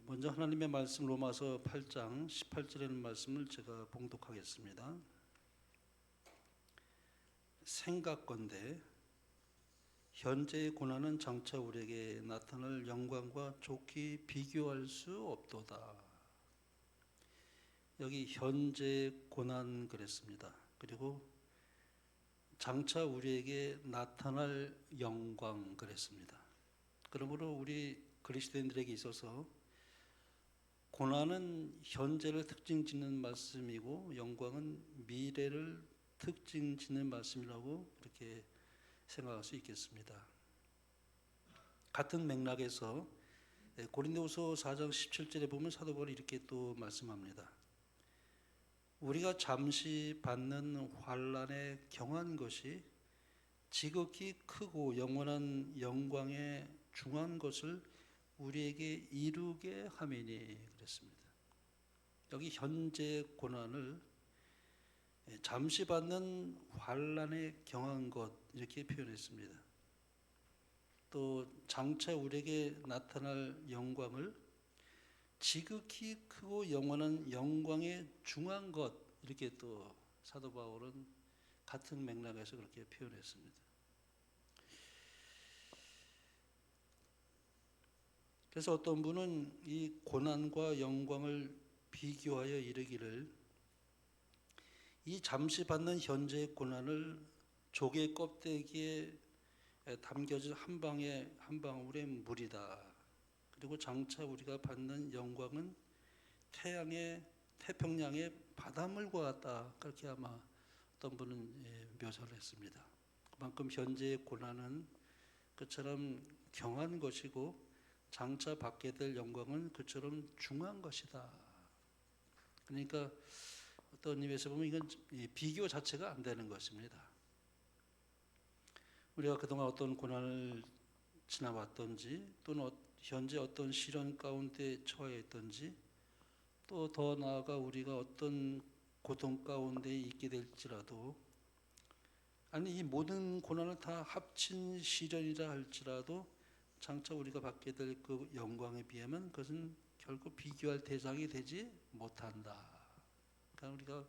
먼저 하나님의 말씀 로마서 8장 18절에 있는 말씀을 제가 봉독하겠습니다. 생각건대 현재의 고난은 장차 우리에게 나타날 영광과 좋게 비교할 수 없도다. 여기 현재의 고난 그랬습니다. 그리고 장차 우리에게 나타날 영광 그랬습니다. 그러므로 우리 그리스도인들에게 있어서 고난은 현재를 특징 짓는 말씀이고 영광은 미래를 특징 짓는 말씀이라고 그렇게 생각할 수 있겠습니다. 같은 맥락에서 고린도후서 4장 17절에 보면 사도 바울이 이렇게 또 말씀합니다. 우리가 잠시 받는 환난에 경한 것이 지극히 크고 영원한 영광에 중한 것을 우리에게 이루게 함이니 그랬습니다. 여기 현재 고난을 잠시 받는 환난에 경한 것 이렇게 표현했습니다. 또 장차 우리에게 나타날 영광을 지극히 크고 영원한 영광에 중한 것 이렇게 또 사도 바울은 같은 맥락에서 그렇게 표현했습니다. 그래서 어떤 분은 이 고난과 영광을 비교하여 이르기를 이 잠시 받는 현재의 고난을 조개 껍데기에 담겨진 한 방울의 물이다. 그리고 장차 우리가 받는 영광은 태평양의 바닷물과 같다. 그렇게 아마 어떤 분은 묘사를 했습니다. 그만큼 현재의 고난은 그처럼 경한 것이고 장차 받게 될 영광은 그처럼 중한 것이다. 그러니까 어떤 의미에서 보면 이건 비교 자체가 안 되는 것입니다. 우리가 그동안 어떤 고난을 지나왔던지 또는 현재 어떤 시련 가운데 처해 있던지 또 더 나아가 우리가 어떤 고통 가운데 있게 될지라도 아니 이 모든 고난을 다 합친 시련이라 할지라도 장차 우리가 받게 될 그 영광에 비하면 그것은 결국 비교할 대상이 되지 못한다. 그러니까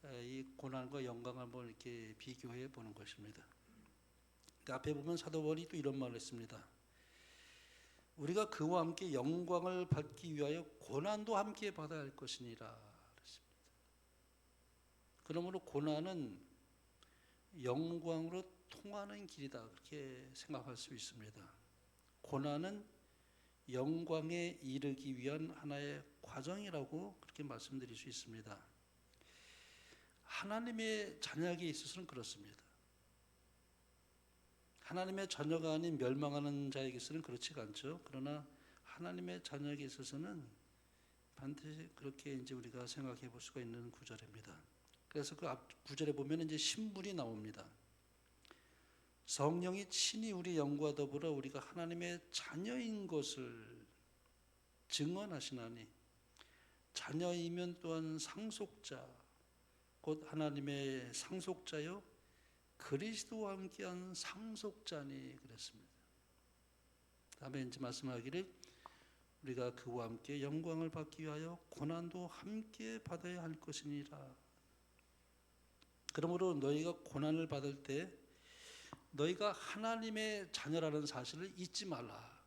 우리가 이 고난과 영광을 한번 이렇게 비교해 보는 것입니다. 앞에 보면 사도 바울이 또 이런 말을 했습니다. 우리가 그와 함께 영광을 받기 위하여 고난도 함께 받아야 할 것이니라 그랬습니다. 그러므로 고난은 영광으로 통하는 길이다 그렇게 생각할 수 있습니다. 고난은 영광에 이르기 위한 하나의 과정이라고 그렇게 말씀드릴 수 있습니다. 하나님의 자녀에게 있어서는 그렇습니다. 하나님의 자녀가 아닌 멸망하는 자에게서는 그렇지가 않죠. 그러나 하나님의 자녀에게 있어서는 반드시 그렇게 이제 우리가 생각해 볼 수가 있는 구절입니다. 그래서 그 앞 구절에 보면 이제 신분이 나옵니다. 성령이 친히 우리 영과 더불어 우리가 하나님의 자녀인 것을 증언하시나니 자녀이면 또한 상속자 곧 하나님의 상속자요 그리스도와 함께한 상속자니 그랬습니다. 다음에 이제 말씀하기를 우리가 그와 함께 영광을 받기 위하여 고난도 함께 받아야 할 것이니라. 그러므로 너희가 고난을 받을 때 너희가 하나님의 자녀라는 사실을 잊지 말라.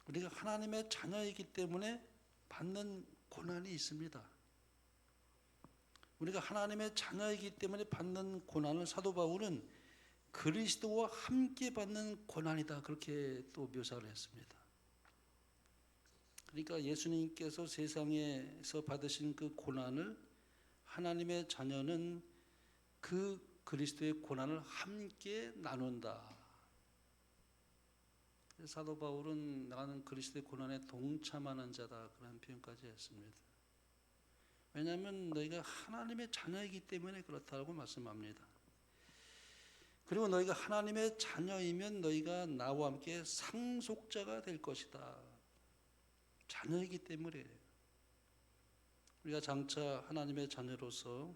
우리가 하나님의 자녀이기 때문에 받는 고난이 있습니다. 우리가 하나님의 자녀이기 때문에 받는 고난을 사도 바울은 그리스도와 함께 받는 고난이다 그렇게 또 묘사를 했습니다. 그러니까 예수님께서 세상에서 받으신 그 고난을 하나님의 자녀는 그 그리스도의 고난을 함께 나눈다. 사도 바울은 나는 그리스도의 고난에 동참하는 자다 그런 표현까지 했습니다. 왜냐하면 너희가 하나님의 자녀이기 때문에 그렇다고 말씀합니다. 그리고 너희가 하나님의 자녀이면 너희가 나와 함께 상속자가 될 것이다. 자녀이기 때문에 우리가 장차 하나님의 자녀로서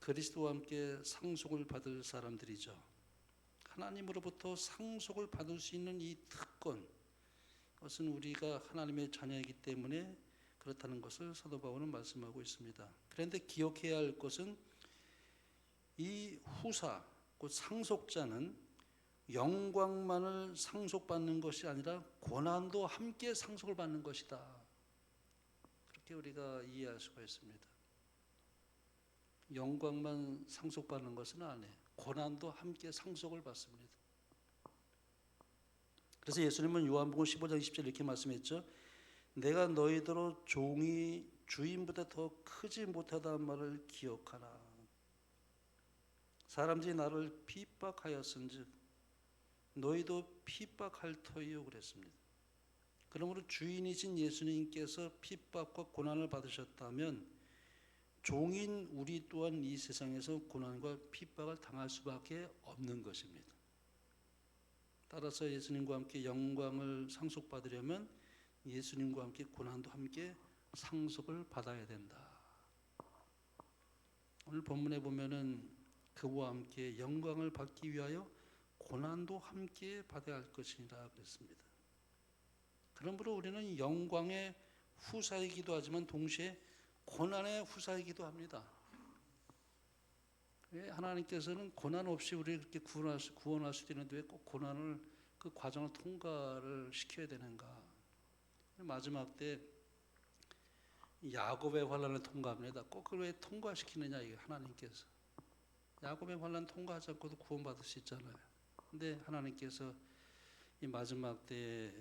그리스도와 함께 상속을 받을 사람들이죠. 하나님으로부터 상속을 받을 수 있는 이 특권, 그것은 우리가 하나님의 자녀이기 때문에 그렇다는 것을 사도 바울은 말씀하고 있습니다. 그런데 기억해야 할 것은 이 후사, 곧 상속자는 영광만을 상속받는 것이 아니라 고난도 함께 상속을 받는 것이다. 그렇게 우리가 이해할 수가 있습니다. 영광만 상속받는 것은 아니에요. 고난도 함께 상속을 받습니다. 그래서 예수님은 요한복음 15장 20절 이렇게 말씀했죠. 내가 너희더러 종이 주인보다 더 크지 못하다는 말을 기억하라. 사람들이 나를 핍박하였은즉 너희도 핍박할 터이요 그랬습니다. 그러므로 주인이신 예수님께서 핍박과 고난을 받으셨다면 종인 우리 또한 이 세상에서 고난과 핍박을 당할 수밖에 없는 것입니다. 따라서 예수님과 함께 영광을 상속받으려면 예수님과 함께 고난도 함께 상속을 받아야 된다. 오늘 본문에 보면은 그와 함께 영광을 받기 위하여 고난도 함께 받아야 할 것이라 그랬습니다. 그러므로 우리는 영광의 후사이기도 하지만 동시에 고난의 후사이기도 합니다. 왜 하나님께서는 고난 없이 우리를 그렇게 구원할 수도 있는데 왜 꼭 고난을 그 과정을 통과를 시켜야 되는가? 마지막 때 야곱의 환난을 통과합니다. 꼭 그걸 왜 통과시키느냐 이게 하나님께서. 야곱의 환난 통과하지 않고도 구원받을 수 있잖아요. 근데 하나님께서 이 마지막 때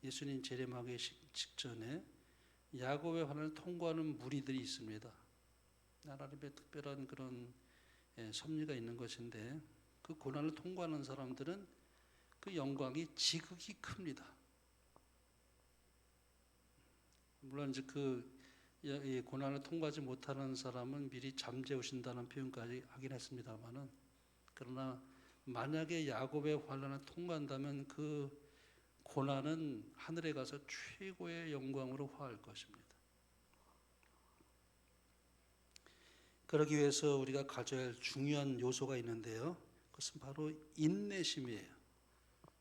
예수님 재림하기 직전에 야곱의 환난을 통과하는 무리들이 있습니다. 하나님의 특별한 그런 섭리가 있는 것인데 그 고난을 통과하는 사람들은 그 영광이 지극히 큽니다. 물론 이제 이 고난을 통과하지 못하는 사람은 미리 잠재우신다는 표현까지 하긴 했습니다만은 그러나 만약에 야곱의 환난을 통과한다면 그 고난은 하늘에 가서 최고의 영광으로 화할 것입니다. 그러기 위해서 우리가 가져야 할 중요한 요소가 있는데요. 그것은 바로 인내심이에요.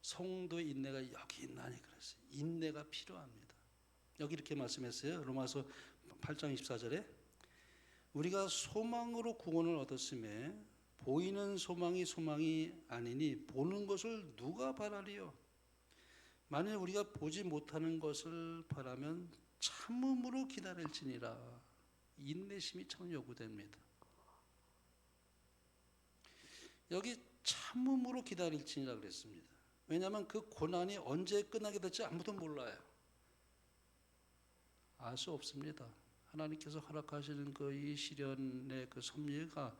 성도의 인내가 여기 있나니 그랬어요. 인내가 필요합니다. 여기 이렇게 말씀했어요. 로마서 8장 24절에 우리가 소망으로 구원을 얻었음에 보이는 소망이 아니니 보는 것을 누가 바라리요? 만일 우리가 보지 못하는 것을 바라면 참음으로 기다릴지니라. 인내심이 참 요구됩니다. 여기 참음으로 기다릴지니라 그랬습니다. 왜냐하면 그 고난이 언제 끝나게 될지 아무도 몰라요. 알 수 없습니다. 하나님께서 허락하시는 그 이 시련의 그 섭리가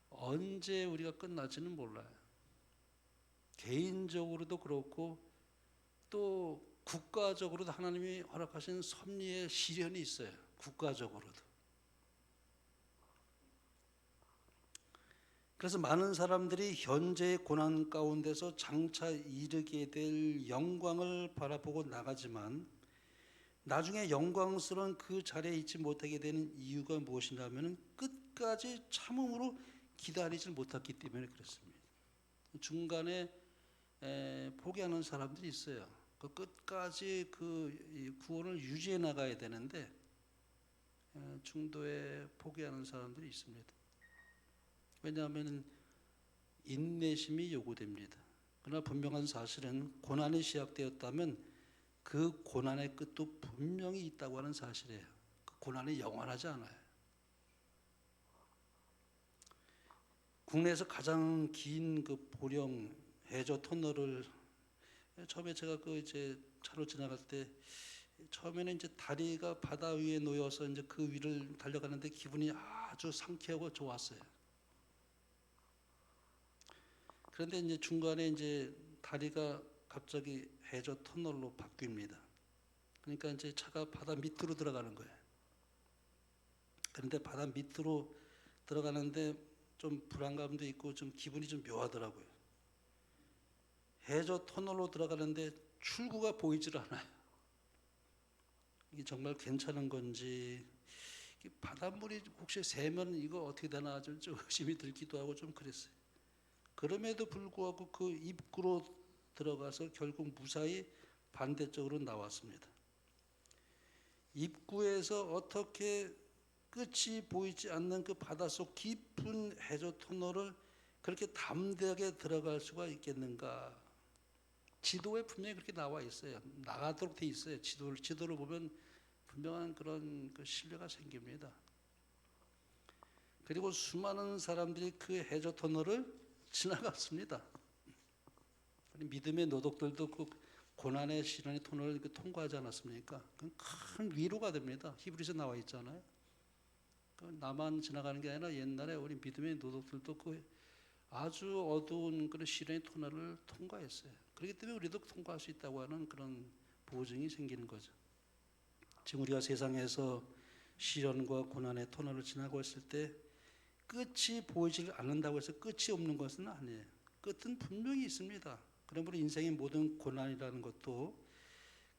언제 우리가 끝날지는 몰라요. 개인적으로도 그렇고 또 국가적으로도 하나님이 허락하신 섭리의 시련이 있어요. 국가적으로도. 그래서 많은 사람들이 현재의 고난 가운데서 장차 이르게 될 영광을 바라보고 나가지만 나중에 영광스러운 그 자리에 있지 못하게 되는 이유가 무엇이냐면 끝까지 참음으로 기다리지 못했기 때문에 그렇습니다. 중간에 포기하는 사람들이 있어요. 그 끝까지 그 구원을 유지해 나가야 되는데 중도에 포기하는 사람들이 있습니다. 왜냐하면 인내심이 요구됩니다. 그러나 분명한 사실은 고난이 시작되었다면 그 고난의 끝도 분명히 있다고 하는 사실이에요. 그 고난이 영원하지 않아요. 국내에서 가장 긴 그 보령 해저 터널을 처음에 제가 이제 차로 지나갈 때 처음에는 이제 다리가 바다 위에 놓여서 이제 그 위를 달려가는데 기분이 아주 상쾌하고 좋았어요. 그런데 이제 중간에 이제 다리가 갑자기 해저 터널로 바뀝니다. 그러니까 이제 차가 바다 밑으로 들어가는 거예요. 그런데 바다 밑으로 들어가는데 좀 불안감도 있고 좀 기분이 좀 묘하더라고요. 해저 터널로 들어가는데 출구가 보이질 않아요. 이게 정말 괜찮은 건지 바닷물이 혹시 새면 이거 어떻게 되나 좀 의심이 들기도 하고 좀 그랬어요. 그럼에도 불구하고 그 입구로 들어가서 결국 무사히 반대쪽으로 나왔습니다. 입구에서 어떻게 끝이 보이지 않는 그 바닷속 깊은 해저 터널을 그렇게 담대하게 들어갈 수가 있겠는가? 지도에 분명히 그렇게 나와 있어요. 나가도록 돼 있어요. 지도를 보면 분명한 그런 그 신뢰가 생깁니다. 그리고 수많은 사람들이 그 해저 터널을 지나갔습니다. 믿음의 노독들도 그 고난의 시련의 터널을 통과하지 않았습니까? 그건 큰 위로가 됩니다. 히브리서 나와 있잖아요. 나만 지나가는 게 아니라 옛날에 우리 믿음의 노독들도 그 아주 어두운 그런 시련의 터널을 통과했어요. 그렇기 때문에 우리도 통과할 수 있다고 하는 그런 보증이 생기는 거죠. 지금 우리가 세상에서 시련과 고난의 터널을 지나고 있을 때 끝이 보이지 않는다고 해서 끝이 없는 것은 아니에요. 끝은 분명히 있습니다. 그러므로 인생의 모든 고난이라는 것도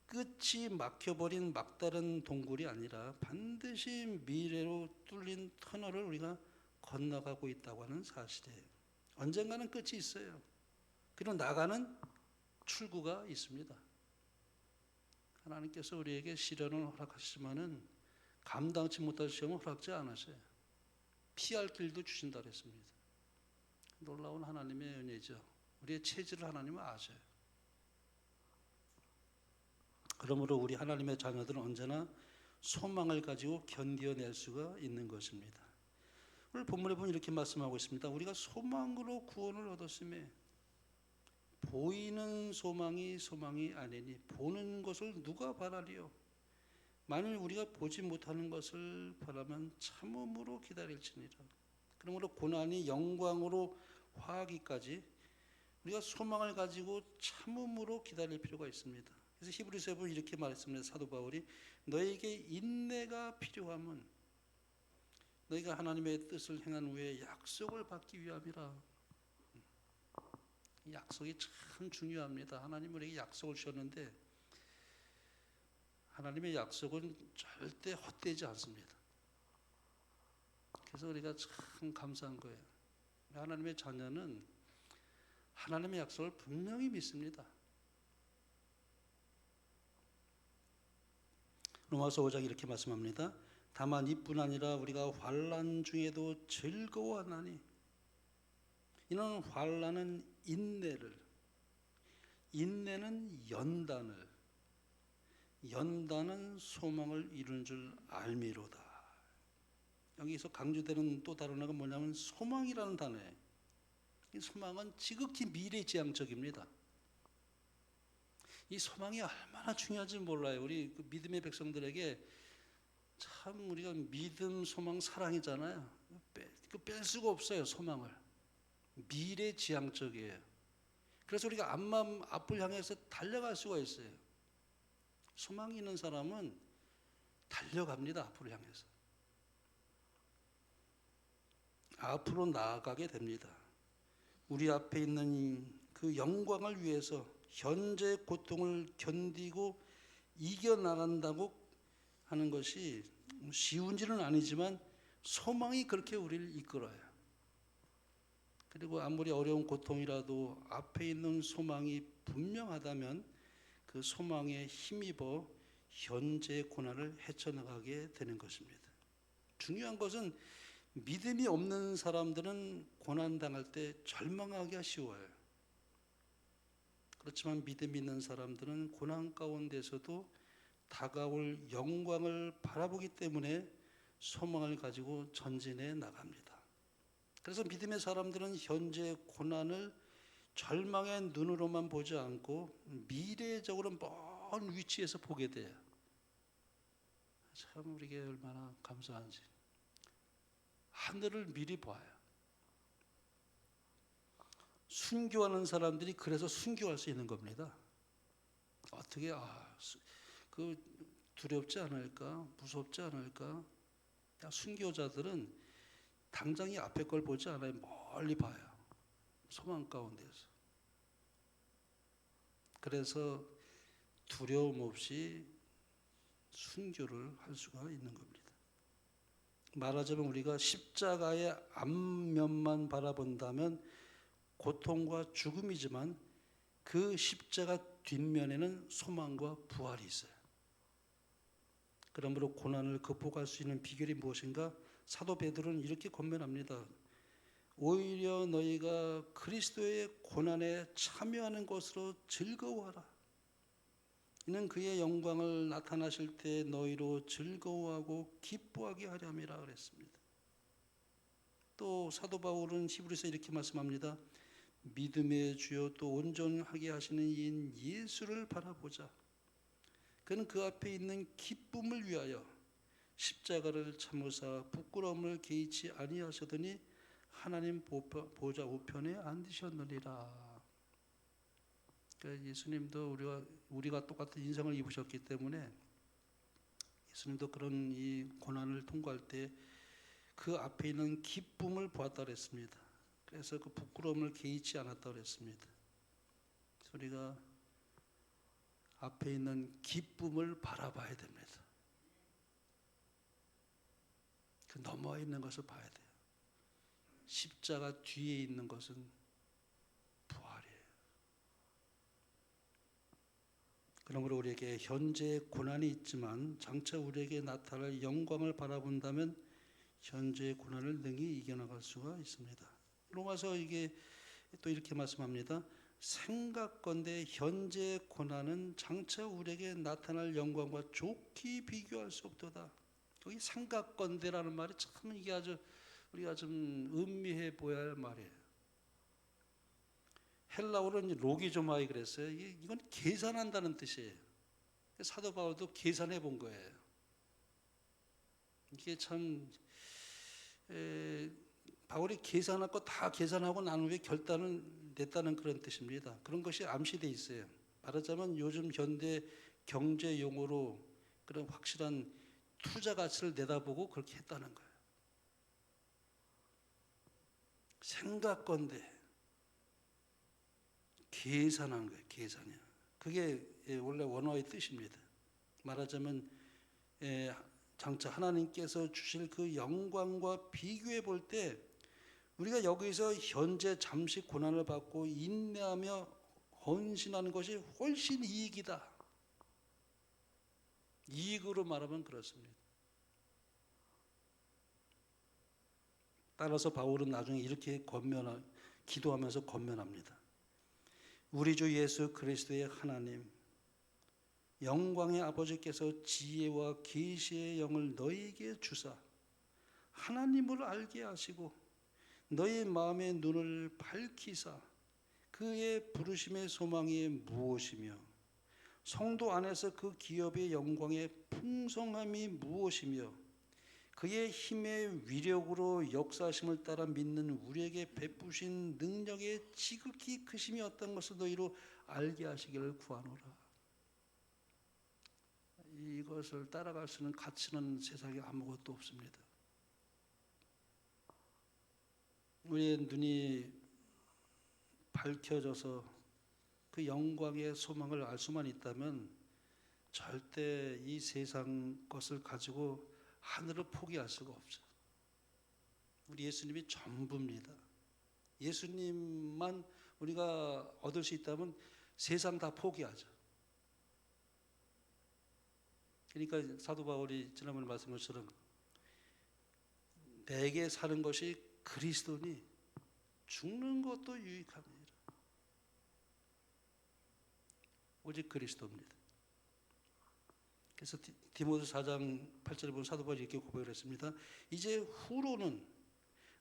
끝이 막혀버린 막다른 동굴이 아니라 반드시 미래로 뚫린 터널을 우리가 건너가고 있다고 하는 사실이에요. 언젠가는 끝이 있어요. 그리고 나가는 출구가 있습니다. 하나님께서 우리에게 시련을 허락하시지만은 감당치 못할 시험을 허락지 않으셔요. 피할 길도 주신다 그랬습니다. 놀라운 하나님의 은혜죠. 우리의 체질을 하나님은 아셔요. 그러므로 우리 하나님의 자녀들은 언제나 소망을 가지고 견뎌낼 수가 있는 것입니다. 오늘 본문에 보면 이렇게 말씀하고 있습니다. 우리가 소망으로 구원을 얻었음에 보이는 소망이 아니니 보는 것을 누가 바라리요? 만일 우리가 보지 못하는 것을 바라면 참음으로 기다릴지니라. 그러므로 고난이 영광으로 화하기까지 우리가 소망을 가지고 참음으로 기다릴 필요가 있습니다. 그래서 히브리서에 보면 이렇게 말했습니다. 사도 바울이 너에게 인내가 필요함은 너희가 하나님의 뜻을 행한 후에 약속을 받기 위함이라. 약속이 참 중요합니다. 하나님 우리에게 약속을 주셨는데 하나님의 약속은 절대 헛되지 않습니다. 그래서 우리가 참 감사한 거예요. 하나님의 자녀는 하나님의 약속을 분명히 믿습니다. 로마서 5장 이렇게 말씀합니다. 다만 이뿐 아니라 우리가 환난 중에도 즐거워하나니 이는 환난은 인내를, 인내는 연단은 소망을 이루는 줄 알미로다. 여기서 강조되는 또 다른 하나가 뭐냐면 소망이라는 단어예요. 이 소망은 지극히 미래지향적입니다. 이 소망이 얼마나 중요한지 몰라요. 우리 그 믿음의 백성들에게 참 우리가 믿음, 소망, 사랑이잖아요. 뺄 수가 없어요. 소망을. 미래지향적이에요. 그래서 우리가 앞을 향해서 달려갈 수가 있어요. 소망이 있는 사람은 달려갑니다. 앞으로 향해서. 앞으로 나아가게 됩니다. 우리 앞에 있는 그 영광을 위해서 현재 고통을 견디고 이겨나간다고 하는 것이 쉬운지는 아니지만 소망이 그렇게 우리를 이끌어요. 그리고 아무리 어려운 고통이라도 앞에 있는 소망이 분명하다면 그 소망에 힘입어 현재의 고난을 헤쳐나가게 되는 것입니다. 중요한 것은 믿음이 없는 사람들은 고난당할 때 절망하기가 쉬워요. 그렇지만 믿음이 있는 사람들은 고난 가운데서도 다가올 영광을 바라보기 때문에 소망을 가지고 전진해 나갑니다. 그래서 믿음의 사람들은 현재 고난을 절망의 눈으로만 보지 않고 미래적으로 먼 위치에서 보게 돼요. 참 우리에게 얼마나 감사한지. 하늘을 미리 봐요. 순교하는 사람들이 그래서 순교할 수 있는 겁니다. 어떻게 그 두렵지 않을까? 무섭지 않을까? 순교자들은 당장 이 앞에 걸 보지 않아요. 멀리 봐요. 소망 가운데서. 그래서 두려움 없이 순교를 할 수가 있는 겁니다. 말하자면 우리가 십자가의 앞면만 바라본다면 고통과 죽음이지만 그 십자가 뒷면에는 소망과 부활이 있어요. 그러므로 고난을 극복할 수 있는 비결이 무엇인가? 사도 베드로는 이렇게 권면합니다. 오히려 너희가 그리스도의 고난에 참여하는 것으로 즐거워하라. 이는 그의 영광을 나타나실 때 너희로 즐거워하고 기뻐하게 하려 함이라 그랬습니다. 또 사도 바울은 히브리서 이렇게 말씀합니다. 믿음의 주요 또 온전하게 하시는 이인 예수를 바라보자. 그는 그 앞에 있는 기쁨을 위하여 십자가를 참으사 부끄러움을 개의치 아니하시더니 하나님 보좌 우편에 앉으셨느니라. 그러니까 예수님도 우리가 똑같은 인생을 입으셨기 때문에 예수님도 그런 이 고난을 통과할 때 그 앞에 있는 기쁨을 보았다 그랬습니다. 그래서 그 부끄러움을 개의치 않았다 그랬습니다. 우리가 앞에 있는 기쁨을 바라봐야 됩니다. 그 넘어 있는 것을 봐야 돼요. 십자가 뒤에 있는 것은 부활이에요. 그러므로 우리에게 현재 고난이 있지만 장차 우리에게 나타날 영광을 바라본다면 현재의 고난을 능히 이겨나갈 수가 있습니다. 로마서 이게 또 이렇게 말씀합니다. 생각건대 현재 고난은 장차 우리에게 나타날 영광과 좋게 비교할 수 없도다. 여기 생각건대라는 말이 참 이게 아주 우리가 좀 음미해 보여야 할 말이에요. 헬라어로는 로기조마이 그랬어요. 이건 계산한다는 뜻이에요. 사도 바울도 계산해 본 거예요. 이게 참 바울이 계산할 거 다 계산하고 난 후에 결단을 냈다는 그런 뜻입니다. 그런 것이 암시되어 있어요. 말하자면 요즘 현대 경제 용어로 그런 확실한 투자 가치를 내다보고 그렇게 했다는 거예요. 생각건대 계산한 거예요. 계산이요. 그게 원래 원어의 뜻입니다. 말하자면 장차 하나님께서 주실 그 영광과 비교해 볼 때 우리가 여기서 현재 잠시 고난을 받고 인내하며 헌신하는 것이 훨씬 이익이다. 이익으로 말하면 그렇습니다. 따라서 바울은 나중에 이렇게 기도하면서 권면합니다. 우리 주 예수 그리스도의 하나님 영광의 아버지께서 지혜와 계시의 영을 너희에게 주사 하나님을 알게 하시고 너희 마음의 눈을 밝히사 그의 부르심의 소망이 무엇이며 성도 안에서 그 기업의 영광의 풍성함이 무엇이며 그의 힘의 위력으로 역사심을 따라 믿는 우리에게 베푸신 능력의 지극히 크심이 어떤 것을 너희로 알게 하시기를 구하노라. 이것을 따라갈 수 있는 가치는 세상에 아무것도 없습니다. 우리의 눈이 밝혀져서 그 영광의 소망을 알 수만 있다면 절대 이 세상 것을 가지고 하늘을 포기할 수가 없죠. 우리 예수님이 전부입니다. 예수님만 우리가 얻을 수 있다면 세상 다 포기하죠. 그러니까 사도 바울이 지난번에 말씀한 것처럼 내게 사는 것이 그리스도니 죽는 것도 유익합니다. 오직 그리스도입니다. 그래서 디모데 4장 8절에 보면 사도 바울이 이렇게 고백을 했습니다. 이제 후로는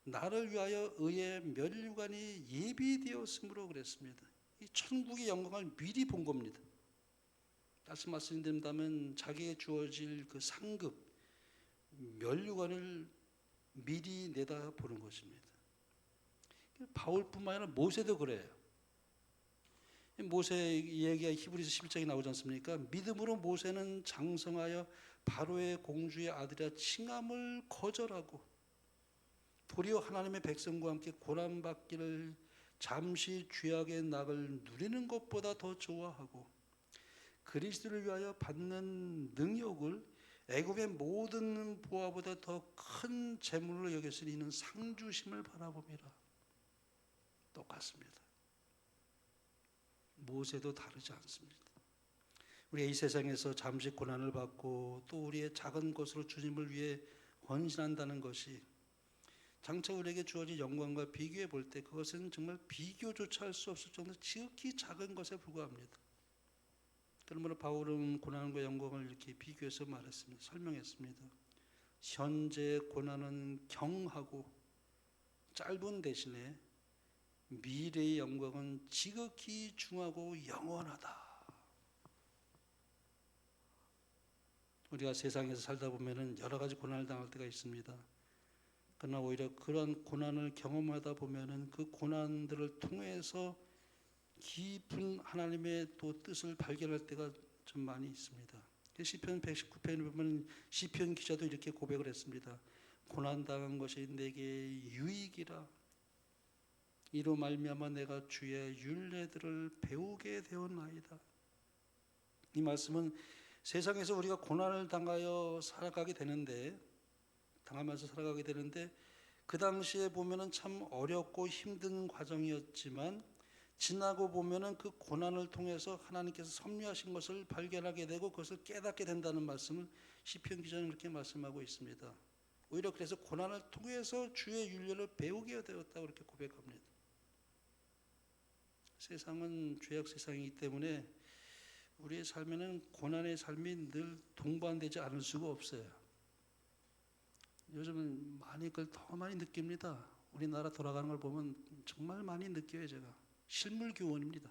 나를 위하여 의의 면류관이 예비되었으므로 그랬습니다. 이 천국의 영광을 미리 본 겁니다. 다시 말씀드린다면 자기에게 주어질 그 상급 면류관을 미리 내다보는 것입니다. 바울뿐만 아니라 모세도 그래요. 모세 얘기가 히브리서 11장에 나오지 않습니까? 믿음으로 모세는 장성하여 바로의 공주의 아들이라 칭함을 거절하고 도리어 하나님의 백성과 함께 고난받기를 잠시 죄악의 낙을 누리는 것보다 더 좋아하고 그리스도를 위하여 받는 능욕을 애굽의 모든 보화보다 더 큰 재물로 여겼으니 이는 상주심을 바라봅니다. 똑같습니다. 모세도 다르지 않습니다. 우리가 이 세상에서 잠시 고난을 받고 또 우리의 작은 것으로 주님을 위해 헌신한다는 것이 장차 우리에게 주어진 영광과 비교해 볼 때 그것은 정말 비교조차 할 수 없을 정도로 지극히 작은 것에 불과합니다. 그러므로 바울은 고난과 영광을 이렇게 비교해서 말했습니다. 설명했습니다. 현재 고난은 경하고 짧은 대신에 미래의 영광은 지극히 중하고 영원하다. 우리가 세상에서 살다 보면은 여러 가지 고난을 당할 때가 있습니다. 그러나 오히려 그런 고난을 경험하다 보면은 그 고난들을 통해서 깊은 하나님의 또 뜻을 발견할 때가 좀 많이 있습니다. 시편 119편에 보면 시편 기자도 이렇게 고백을 했습니다. 고난 당한 것이 내게 유익이라. 이로 말미암아 내가 주의 율례들을 배우게 되었나이다. 이 말씀은 세상에서 우리가 고난을 당하면서 살아가게 되는데 그 당시에 보면은 참 어렵고 힘든 과정이었지만 지나고 보면은 그 고난을 통해서 하나님께서 섭리하신 것을 발견하게 되고 그것을 깨닫게 된다는 말씀을 시편 기자는 그렇게 말씀하고 있습니다. 오히려 그래서 고난을 통해서 주의 율례를 배우게 되었다고 그렇게 고백합니다. 세상은 죄악 세상이기 때문에 우리의 삶에는 고난의 삶이 늘 동반되지 않을 수가 없어요. 요즘은 많이 그걸 더 많이 느낍니다. 우리나라 돌아가는 걸 보면 정말 많이 느껴요. 제가 실물 교원입니다.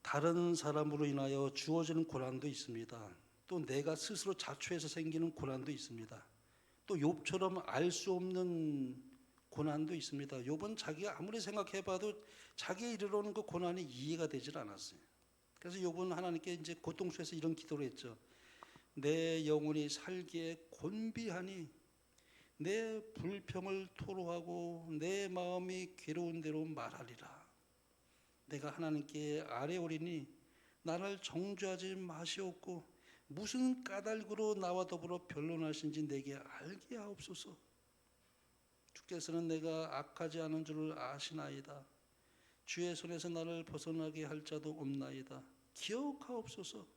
다른 사람으로 인하여 주어지는 고난도 있습니다. 또 내가 스스로 자초해서 생기는 고난도 있습니다. 또 욥처럼 알 수 없는 고난도 있습니다. 욥은 자기가 아무리 생각해봐도 자기에 이르러오는 그 고난이 이해가 되질 않았어요. 그래서 욥은 하나님께 이제 고통 속에서 이런 기도를 했죠. 내 영혼이 살기에 곤비하니 내 불평을 토로하고 내 마음이 괴로운 대로 말하리라. 내가 하나님께 아뢰오리니 나를 정죄하지 마시옵고 무슨 까닭으로 나와 더불어 변론하신지 내게 알게 하옵소서. 주께서는 내가 악하지 않은 줄을 아시나이다. 주의 손에서 나를 벗어나게 할 자도 없나이다. 기억하옵소서.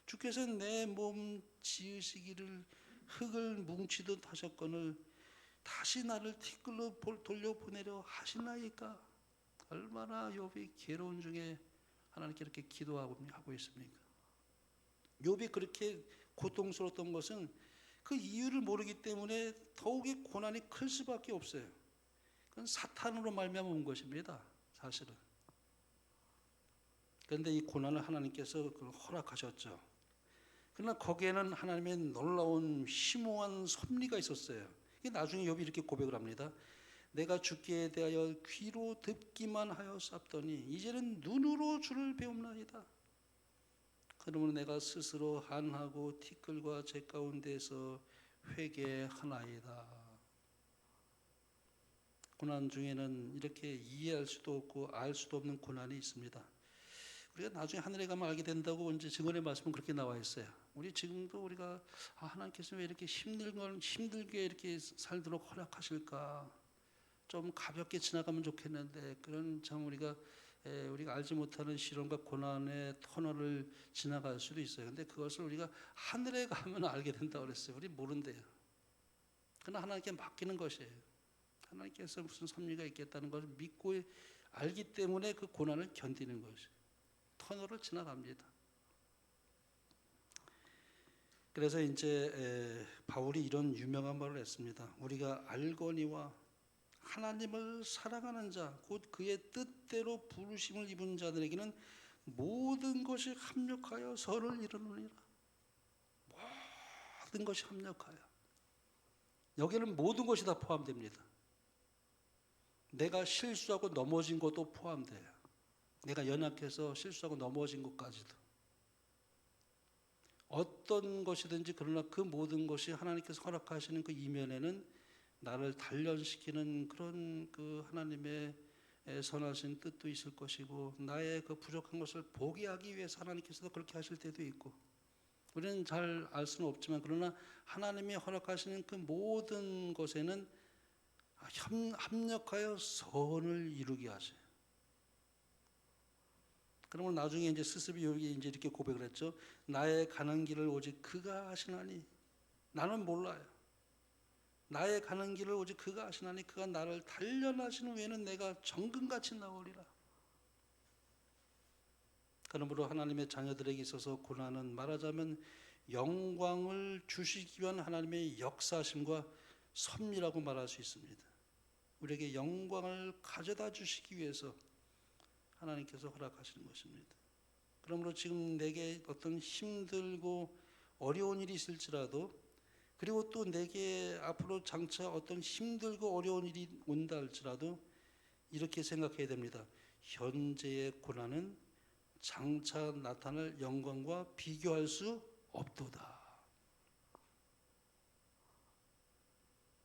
주께서 내 몸 지으시기를 흙을 뭉치듯 하셨거늘 다시 나를 티끌로 돌려보내려 하시나이까. 얼마나 욥이 괴로운 중에 하나님께 이렇게 기도하고 있습니까? 욥이 그렇게 고통스러웠던 것은 그 이유를 모르기 때문에 더욱이 고난이 클 수밖에 없어요. 그건 사탄으로 말미암아 온 것입니다. 사실은. 그런데 이 고난을 하나님께서 허락하셨죠. 그러나 거기에는 하나님의 놀라운 심오한 섭리가 있었어요. 나중에 욥이 이렇게 고백을 합니다. 내가 주께 대하여 귀로 듣기만 하였사더니 이제는 눈으로 주를 배움나이다. 그러므로 내가 스스로 한하고 티끌과 제 가운데서 회개하나이다. 고난 중에는 이렇게 이해할 수도 없고 알 수도 없는 고난이 있습니다. 우리가 나중에 하늘에 가면 알게 된다고 이제 증언의 말씀은 그렇게 나와 있어요. 우리 지금도 우리가 하나님께서 왜 이렇게 힘들게 이렇게 살도록 허락하실까? 좀 가볍게 지나가면 좋겠는데 그런 참 우리가 알지 못하는 시련과 고난의 터널을 지나갈 수도 있어요. 근데 그것을 우리가 하늘에 가면 알게 된다고 그랬어요. 우리 모른대요. 그러나 하나님께 맡기는 것이에요. 하나님께서 무슨 섭리가 있겠다는 것을 믿고 알기 때문에 그 고난을 견디는 것이에요. 터널을 지나갑니다. 그래서 이제 바울이 이런 유명한 말을 했습니다. 우리가 알거니와 하나님을 사랑하는 자, 곧 그의 뜻대로 부르심을 입은 자들에게는 모든 것이 합력하여 선을 이루느니라. 모든 것이 합력하여. 여기는 모든 것이 다 포함됩니다. 내가 실수하고 넘어진 것도 포함돼요. 내가 연약해서 실수하고 넘어진 것까지도. 어떤 것이든지 그러나 그 모든 것이 하나님께서 허락하시는 그 이면에는 나를 단련시키는 그런 그 하나님의 선하신 뜻도 있을 것이고 나의 그 부족한 것을 포기하기 위해서 하나님께서도 그렇게 하실 때도 있고 우리는 잘 알 수는 없지만 그러나 하나님이 허락하시는 그 모든 것에는 합력하여 선을 이루게 하세요. 그러면 나중에 이제 스스비 여기 이제 이렇게 고백을 했죠. 나의 가는 길을 오직 그가 아시나니 나는 몰라요. 나의 가는 길을 오직 그가 아시나니 그가 나를 단련하시는 후에는 내가 정금같이 나오리라. 그러므로 하나님의 자녀들에게 있어서 고난은 말하자면 영광을 주시기 위한 하나님의 역사심과 섭리라고 말할 수 있습니다. 우리에게 영광을 가져다 주시기 위해서 하나님께서 허락하시는 것입니다. 그러므로 지금 내게 어떤 힘들고 어려운 일이 있을지라도, 그리고 또 내게 앞으로 장차 어떤 힘들고 어려운 일이 온다 할지라도 이렇게 생각해야 됩니다. 현재의 고난은 장차 나타날 영광과 비교할 수 없도다.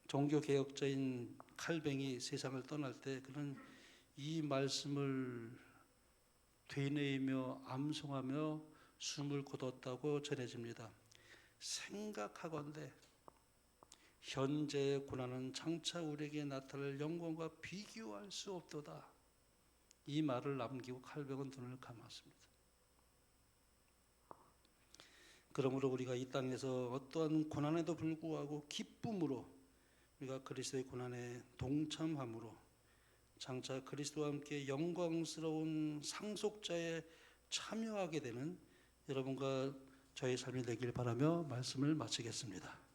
종교개혁자인 칼뱅이 세상을 떠날 때 그는 이 말씀을 되뇌이며 암송하며 숨을 거뒀다고 전해집니다. 생각하건대 현재의 고난은 장차 우리에게 나타날 영광과 비교할 수 없도다. 이 말을 남기고 칼뱅은 눈을 감았습니다. 그러므로 우리가 이 땅에서 어떠한 고난에도 불구하고 기쁨으로 우리가 그리스도의 고난에 동참함으로 장차 그리스도와 함께 영광스러운 상속자에 참여하게 되는 여러분과 저의 삶이 되길 바라며 말씀을 마치겠습니다.